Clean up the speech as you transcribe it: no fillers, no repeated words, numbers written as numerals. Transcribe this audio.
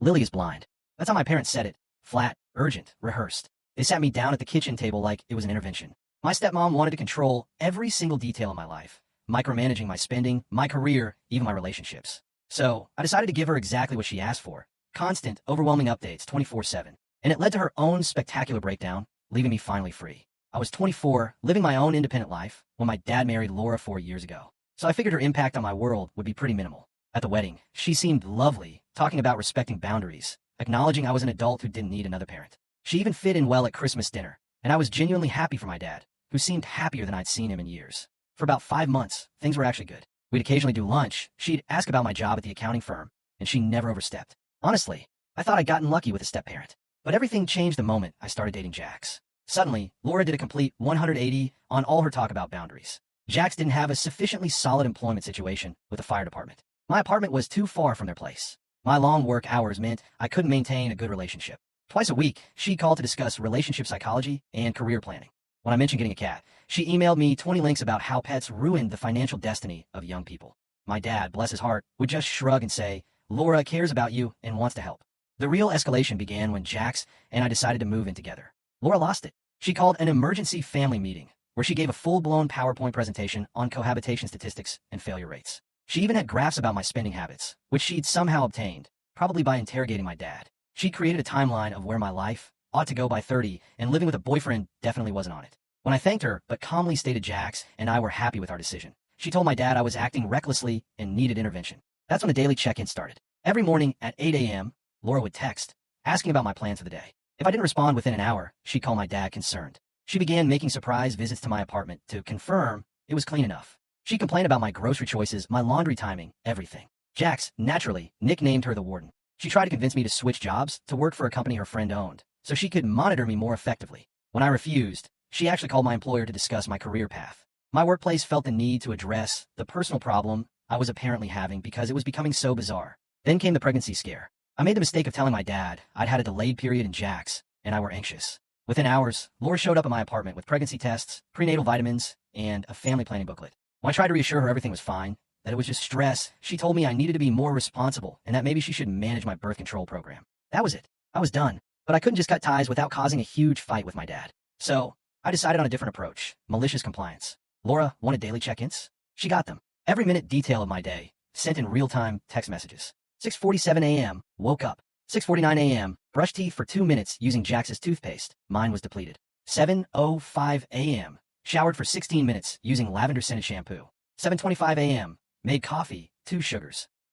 Lily is blind. That's how my parents said it. Flat, urgent, rehearsed. They sat me down at the kitchen table like it was an intervention. My stepmom wanted to control every single detail of my life, micromanaging my spending, my career, even my relationships. So, I decided to give her exactly what she asked for. Constant, overwhelming updates 24/7. And it led to her own spectacular breakdown, leaving me finally free. I was 24, living my own independent life, when my dad married Laura 4 years ago. So I figured her impact on my world would be pretty minimal. At the wedding, she seemed lovely, talking about respecting boundaries, acknowledging I was an adult who didn't need another parent. She even fit in well at Christmas dinner, and I was genuinely happy for my dad, who seemed happier than I'd seen him in years. For about 5 months, things were actually good. We'd occasionally do lunch, she'd ask about my job at the accounting firm, and she never overstepped. Honestly, I thought I'd gotten lucky with a step-parent. But everything changed the moment I started dating Jax. Suddenly, Laura did a complete 180 on all her talk about boundaries. Jax didn't have a sufficiently solid employment situation with the fire department. My apartment was too far from their place. My long work hours meant I couldn't maintain a good relationship. Twice a week, she called to discuss relationship psychology and career planning. When I mentioned getting a cat, she emailed me 20 links about how pets ruined the financial destiny of young people. My dad, bless his heart, would just shrug and say, "Laura cares about you and wants to help." The real escalation began when Jax and I decided to move in together. Laura lost it. She called an emergency family meeting, where she gave a full-blown PowerPoint presentation on cohabitation statistics and failure rates. She even had graphs about my spending habits, which she'd somehow obtained, probably by interrogating my dad. She created a timeline of where my life ought to go by 30, and living with a boyfriend definitely wasn't on it. When I thanked her, but calmly stated Jax and I were happy with our decision, she told my dad I was acting recklessly and needed intervention. That's when the daily check-in started. Every morning at 8 a.m., Laura would text, asking about my plans for the day. If I didn't respond within an hour, she'd call my dad concerned. She began making surprise visits to my apartment to confirm it was clean enough. She complained about my grocery choices, my laundry timing, everything. Jax, naturally, nicknamed her the warden. She tried to convince me to switch jobs to work for a company her friend owned, so she could monitor me more effectively. When I refused, she actually called my employer to discuss my career path. My workplace felt the need to address the personal problem I was apparently having because it was becoming so bizarre. Then came the pregnancy scare. I made the mistake of telling my dad I'd had a delayed period in Jax, and I were anxious. Within hours, Laura showed up at my apartment with pregnancy tests, prenatal vitamins, and a family planning booklet. When I tried to reassure her everything was fine, that it was just stress, she told me I needed to be more responsible and that maybe she should manage my birth control program. That was it. I was done. But I couldn't just cut ties without causing a huge fight with my dad. So, I decided on a different approach, malicious compliance. Laura wanted daily check-ins. She got them. Every minute detail of my day, sent in real-time text messages. 6:47 a.m., woke up. 6:49 a.m., brushed teeth for 2 minutes using Jax's toothpaste. Mine was depleted. 7:05 a.m., showered for 16 minutes using lavender-scented shampoo. 7:25 a.m., made coffee, 2 sugars.